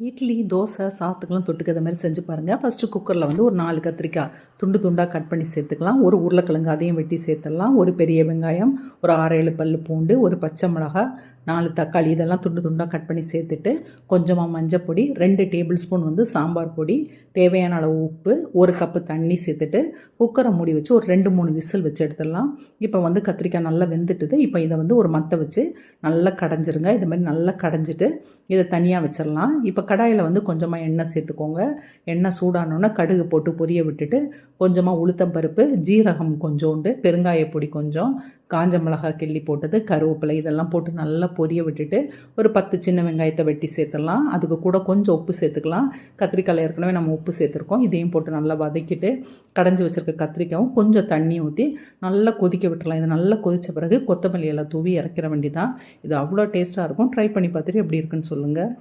இட்லி, தோசை, சாதத்துக்கெல்லாம் தொட்டுக்க இது மாதிரி செஞ்சு பாருங்கள். ஃபஸ்ட்டு குக்கரில் வந்து ஒரு 4 கத்திரிக்காய் துண்டு துண்டாக கட் பண்ணி சேர்த்துக்கலாம். ஒரு உருளைக்கிழங்கு அதையும் வெட்டி சேர்த்துடலாம். ஒரு பெரிய வெங்காயம், ஒரு 6, 7 பல் பூண்டு, ஒரு பச்சை மிளகாய், 4 தக்காளி இதெல்லாம் துண்டு துண்டாக கட் பண்ணி சேர்த்துட்டு கொஞ்சமாக மஞ்சப்பொடி, 2 டேபிள் ஸ்பூன் வந்து சாம்பார் பொடி, தேவையான அளவு உப்பு, 1 கப்பு தண்ணி சேர்த்துட்டு குக்கரை மூடி வச்சு ஒரு 2, 3 விசில் வச்சு எடுத்துடலாம். இப்போ வந்து கத்திரிக்காய் நல்லா வெந்துட்டுது. இப்போ இதை வந்து ஒரு மத்தை வச்சு நல்லா கடைஞ்சிருங்க. இது மாதிரி நல்லா கடைஞ்சிட்டு இதை தனியாக வச்சிடலாம். இப்போ கடாயில் வந்து கொஞ்சமாக எண்ணெய் சேர்த்துக்கோங்க. எண்ணெய் சூடானோன்னா கடுகு போட்டு பொரிய விட்டுட்டு கொஞ்சமாக உளுத்தம்பருப்பு, ஜீரகம் கொஞ்சோண்டு, பெருங்காயப்பொடி கொஞ்சம், காஞ்ச மிளகாய் கிள்ளி போட்டது, கருவேப்பிலை இதெல்லாம் போட்டு நல்லா பொரிய விட்டுட்டு ஒரு 10 சின்ன வெங்காயத்தை வெட்டி சேர்த்துடலாம். அதுக்கு கூட கொஞ்சம் உப்பு சேர்த்துக்கலாம். கத்திரிக்காயில் ஏற்கனவே நம்ம உப்பு சேர்த்துருக்கோம். இதையும் போட்டு நல்லா வதக்கிட்டு கடைஞ்சி வச்சுருக்க கத்திரிக்காயும் கொஞ்சம் தண்ணி ஊற்றி நல்லா கொதிக்க விட்டுறலாம். இது நல்லா கொதித்த பிறகு கொத்தமல்லி எல்லாம் தூவி இறக்கிற வேண்டி தான். இது அவ்வளோ டேஸ்ட்டாக இருக்கும். ட்ரை பண்ணி பார்த்துட்டு எப்படி இருக்குன்னு சொல்லுங்கள்.